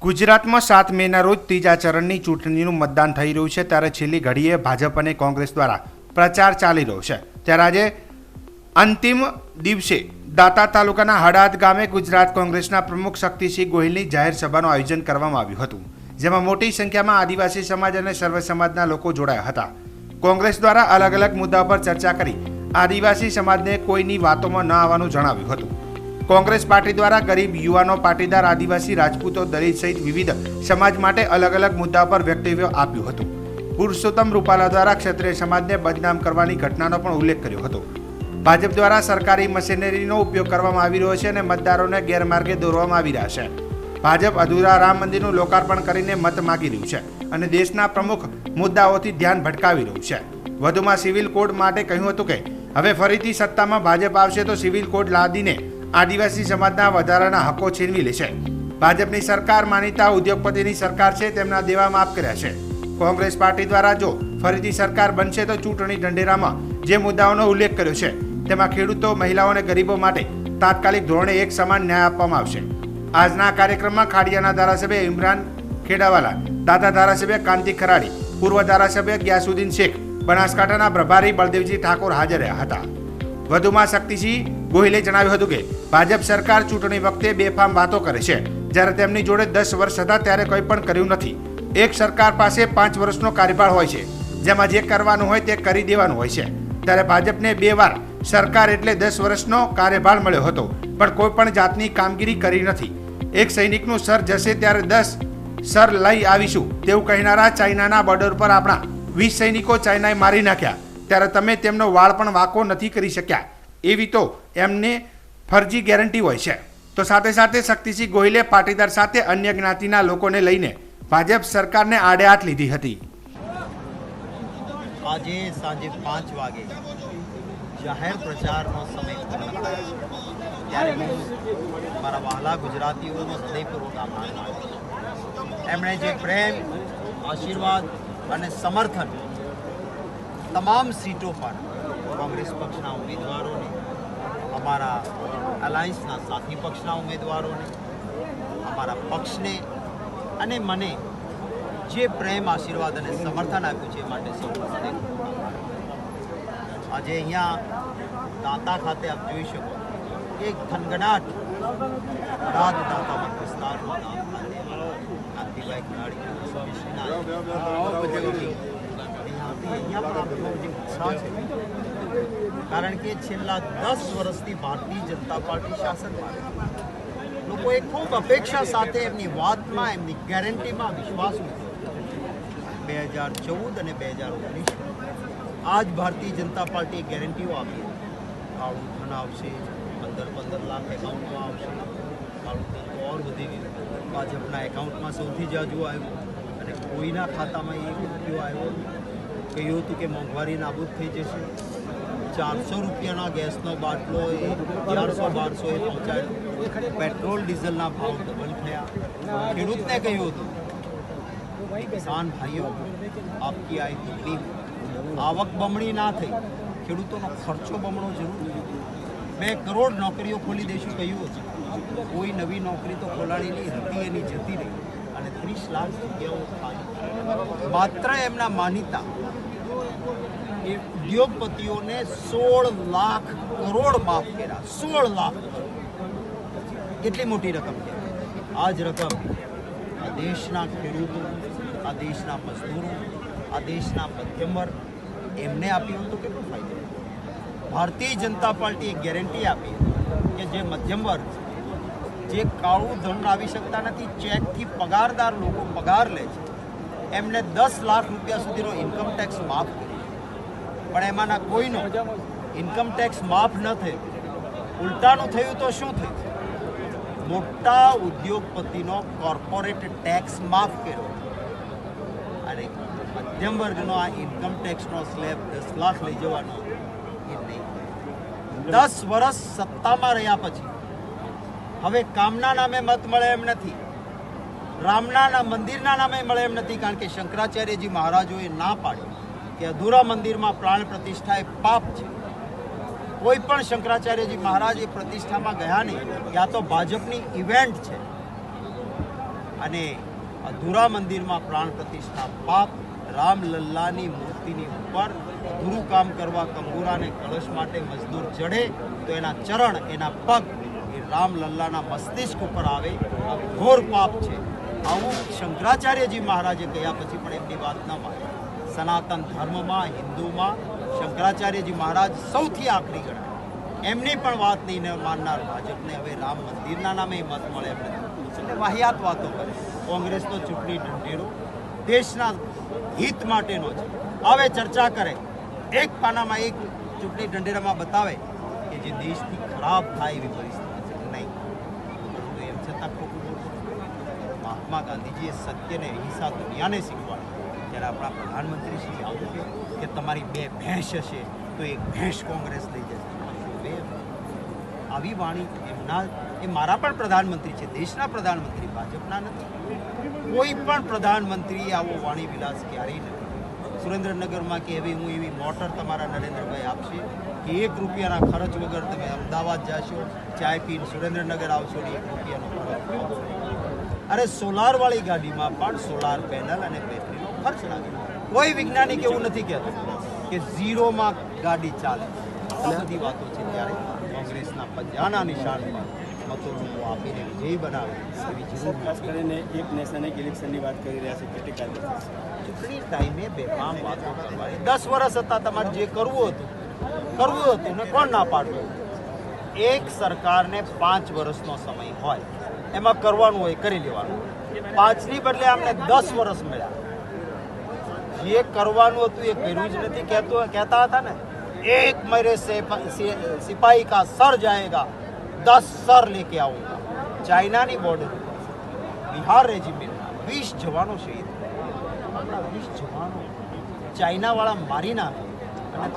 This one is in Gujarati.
ગુજરાતમાં 7 મેના રોજ ત્રીજા ચરણની ચૂંટણીનું મતદાન થઈ રહ્યું છે ત્યારે છેલ્લી ઘડીએ ભાજપ અને કોંગ્રેસ દ્વારા પ્રચાર ચાલી રહ્યો છે ત્યારે આજે અંતિમ દિવસે દાંતા તાલુકાના હડાદ ગામે ગુજરાત કોંગ્રેસના પ્રમુખ શક્તિસિંહ ગોહિલની જાહેર સભાનું આયોજન કરવામાં આવ્યું હતું, જેમાં મોટી સંખ્યામાં આદિવાસી સમાજ અને સર્વ સમાજના લોકો જોડાયા હતા। કોંગ્રેસ દ્વારા અલગ અલગ મુદ્દાઓ પર ચર્ચા કરી આદિવાસી સમાજને કોઈની વાતોમાં ન આવવાનું જણાવ્યું હતું। કોંગ્રેસ પાર્ટી દ્વારા ગરીબ યુવાનો, પાટીદાર, આદિવાસી, રાજપૂતો, દલિત સહિત વિવિધ સમાજ માટે અલગ અલગ મુદ્દા પર વક્તવ્ય આપ્યું હતું। પુરુષોત્તમ રૂપાલા દ્વારા ક્ષત્રિય સમાજને બદનામ કરવાની ઘટનાનો પણ ઉલ્લેખ કર્યો હતો। ભાજપ દ્વારા સરકારી મશીનરીનો ઉપયોગ કરવામાં આવી રહ્યો છે અને મતદારોને ગેરમાર્ગે દોરવામાં આવી રહ્યા છે। ભાજપ અધૂરા રામ મંદિરનું લોકાર્પણ કરીને મત માગી રહ્યું છે અને દેશના પ્રમુખ મુદ્દાઓથી ધ્યાન ભટકાવી રહ્યું છે। વધુમાં સિવિલ કોડ માટે કહ્યું હતું કે હવે ફરીથી સત્તામાં ભાજપ આવશે તો સિવિલ કોડ લાદીને આદિવાસી સમાજના વધારાના હકો છીનવી લેશે। ભાજપની સરકાર માનીતા ઉદ્યોગપતિની સરકાર છે, તેમના દેવા માફ કર્યા છે। કોંગ્રેસ પાર્ટી દ્વારા જો ફરીથી સરકાર બનશે તો ચૂંટણી ઢંઢેરામાં જે મુદ્દાઓનો ઉલ્લેખ કર્યો છે તેમાં ખેડૂતો, મહિલાઓ અને ગરીબો માટે તાત્કાલિક ધોરણે એક સમાન ન્યાય આપવામાં આવશે। આજના કાર્યક્રમમાં ખાડિયાના ધારાસભ્ય ઇમરાન ખેડાવાલા, દાતા ધારાસભ્ય કાંતિ ખરાડી, પૂર્વ ધારાસભ્ય ગ્યાસુદ્દીન શેખ, બનાસકાંઠાના પ્રભારી બળદેવજી ઠાકોર હાજર રહ્યા હતા। વધુમાં શક્તિસિંહ ગોહિલે જણાવ્યું હતું કે ભાજપ સરકાર ચૂંટણી વખતે બેફામ વાતો કરે છે, જ્યારે તેમની જોડે 10 વર્ષ હતા ત્યારે કંઈ પણ કર્યું નથી। એક સરકાર પાસે 5 વર્ષનો કાર્યકાળ હોય છે, જેમાં જે કરવાનું હોય તે કરી દેવાનું હોય છે, ત્યારે ભાજપને 2 વાર સરકાર એટલે 10 વર્ષનો કાર્યકાળ મળ્યો હતો પણ કોઈ પણ જાતની કામગીરી કરી નથી। એક સૈનિકનું સર જશે ત્યારે 10 સર લઈ આવીશું તેવું કહેનારા ચાઇનાના બોર્ડર પર આપણા 20 સૈનિકો ચાઇનાએ મારી નાખ્યા, ત્યારે તમે તેમનો વાળ પણ વાંકો નથી કરી શક્યા, એવી તો એમને ફરજી ગેરંટી હોય છે। તો સાથે સાથે શક્તિસિંહ ગોહિલે પાટીદાર સાથે અન્ય જ્ઞાતિના લોકોને લઈને ભાજપ સરકારને આડે હાથ લીધી હતી। આજે સાંજે 5 વાગે જાહેર પ્રચારનો સમય પૂર્ણ થયો ત્યારે હું મારા વહાલા ગુજરાતીઓનો હૃદયપૂર્વક આભાર માનું છું। એમણે જે પ્રેમ, આશીર્વાદ અને સમર્થન તમામ સીટો પર કોંગ્રેસ પક્ષના ઉમેદવારોને, અમારા અલાયન્સના સાથી પક્ષના ઉમેદવારોને, અમારા પક્ષને અને મને જે પ્રેમ, આશીર્વાદ અને સમર્થન આપ્યું છે એ માટે સૌનો આજે અહીંયા દાંતા ખાતે આપ જોઈ શકો એક થનગનાટ રાત દાંતા વિસ્તારમાં કાંતિભાઈ ખિલાડી કારણ કે છેલ્લા 10 વર્ષથી ભારતીય જનતા પાર્ટી શાસનમાં લોકોએ ખૂબ અપેક્ષા સાથે એમની વાતમાં, એમની ગેરંટીમાં વિશ્વાસ મૂક્યો। 2014 અને 2019 આજ ભારતીય જનતા પાર્ટીએ ગેરંટીઓ આપી, કાળું ધન આવશે, 15 લાખ એકાઉન્ટમાં આવશે। કાળું ધન તો ઓર વધી ગયું, ભાજપના એકાઉન્ટમાં સૌથી જાજુ આવ્યું અને કોઈના ખાતામાં 1 રૂપિયો આવ્યો। કહ્યું હતું કે મોંઘવારી નાબૂદ થઈ જશે, 400 રૂપિયાના ગેસનો બાટલો એ 1100-1200 એ પહોંચાડ્યો, પેટ્રોલ ડીઝલના ભાવ ડબલ થયા। ખેડૂતને કહ્યું હતું કિસાન ભાઈઓ આપકી આય દુગની, આવક બમણી ના થઈ, ખેડૂતોનો ખર્ચો બમણો જરૂર, 2 કરોડ નોકરીઓ ખોલી દઈશું કહ્યું હતું, કોઈ નવી નોકરી તો ખોલાડી નહીં, હતી એની જતી રહી અને 30 લાખ જગ્યાઓ ખાલી। માત્ર એમના માનીતા એ ઉદ્યોગપતિઓને 16 લાખ કરોડ માફ કર્યા। 16 લાખ કેટલી મોટી રકમ છે। આ જ રકમ આ દેશના ખેડૂતો, આ દેશના મજદૂરો, આ દેશના મધ્યમ વર્ગ એમને આપી હોય તો કેટલો ફાયદો। ભારતીય જનતા પાર્ટીએ ગેરંટી આપી કે જે મધ્યમ વર્ગ, જે કાળું ધન લાવી શકતા નથી, ચેકથી પગારદાર લોકો પગાર લે છે, એમને 10 લાખ રૂપિયા સુધીનો ઇન્કમ ટેક્સ માફ કર્યો, પણ એમાંના કોઈનો ઇન્કમ ટેક્સ માફ ન થયો। ઉલટાનું થયું તો શું થયું? મોટા ઉદ્યોગપતિનો કોર્પોરેટ ટેક્સ માફ કર્યો અને મધ્યમ વર્ગનો આ ઇન્કમ ટેક્સનો સ્લેબ 10 લાખ લઈ જવાનો એ નહીં। 10 વર્ષ સત્તામાં રહ્યા પછી હવે કામના નામે મત મળે એમ નથી, રામના મંદિરના નામે મળે એમ નથી, કારણ કે શંકરાચાર્યજી મહારાજોએ ના પાડી કે અધૂરા મંદિરમાં પ્રાણ પ્રતિષ્ઠા એ પાપ છે। કોઈ પણ શંકરાચાર્યજી મહારાજ એ પ્રતિષ્ઠામાં ગયા નહીં, યા તો ભાજપની ઇવેન્ટ છે અને અધૂરા મંદિરમાં પ્રાણ પ્રતિષ્ઠા પાપ, રામલલ્લાની મૂર્તિની ઉપર અધૂરું કામ કરવા કંગુરાને કળશ માટે મજદૂર ચડે તો એના ચરણ, એના પગ એ રામલલ્લાના મસ્તિષ્ક ઉપર આવે, આ ઘોર પાપ છે. આવું શંકરાચાર્યજી મહારાજે કહ્યા પછી પણ એમની વાત ન માને. સનાતન ધર્મમાં, હિન્દુમાં શંકરાચાર્યજી મહારાજ સૌથી આખરી ગણાય. એમની પણ વાત નહીં માનનાર ભાજપને હવે રામ મંદિરના નામે મત મળે એમ નથી. એટલે વાહિયાત વાતો કરે. કોંગ્રેસનો ચૂંટણી ઢંઢેરો દેશના હિત માટેનો છે. હવે ચર્ચા કરે, એક પાનામાં એક ચૂંટણી ઢંઢેરામાં બતાવે કે જે દેશથી ખરાબ થાય એવી પરિસ્થિતિ છે. નહીં, પરંતુ એમ છતાં ખોટું બોલતું. મહાત્મા ગાંધીજીએ સત્યને, અહિંસા દુનિયાને શીખવાડી. ત્યારે આપણા પ્રધાનમંત્રી શ્રી આવું કે તમારી 2 ભેંસ હશે તો એક ભેંસ કોંગ્રેસ લઈ જશે. આવી વાણી એમના, એ મારા પણ પ્રધાનમંત્રી છે, દેશના પ્રધાનમંત્રી, ભાજપના નથી. કોઈ પણ પ્રધાનમંત્રી આવો વાણી વિલાસ ક્યારેય નથી. સુરેન્દ્રનગરમાં કે હવે હું એવી મોટર તમારા નરેન્દ્રભાઈ આપશે કે 1 રૂપિયાના ખર્ચ વગર તમે અમદાવાદ જાશો, ચાય પીને સુરેન્દ્રનગર આવશો ને 1 રૂપિયાનો ખર્ચ આવશો. અરે સોલારવાળી ગાડીમાં પણ સોલાર પેનલ અને બેટરીનો ખર્ચ લાગે. કોઈ વૈજ્ઞાનિક એવું નથી કહેતો કે ઝીરોમાં ગાડી ચાલે. આ બધી વાતો છે. ત્યારે કોંગ્રેસના પંજાના નિશાન પર મતો લોકો આપીને વિજયી બનાવે એવી જરૂર ખાસ કરીને એક નેશન એક ઇલેક્શનની વાત કરી રહ્યા છે. કેટલી કાર્યક્રમ ચૂંટણી ટાઈમે બેફામ વાતો કરવાની. 10 વર્ષ હતા, તમારે જે કરવું હતું ને કોણ ના પાડવું. એક સરકારને 5 વર્ષનો સમય હોય, એમાં કરવાનું હોય કરી લેવાનું. 5ની બદલે આમને 10 વર્ષ મળ્યા. જે કરવાનું હતું એ કર્યું જ નથી. કહેતા હતા ને, 1 मेरे सिपाही का सर जाएगा, 10 सर लेके आऊंगा. ચાઇનાની બોર્ડર બિહાર રેજિમેન્ટના 20 જવાનો શહીદ. આપણા 20 જવાનો ચાઇનાવાળા મારી નાખે અને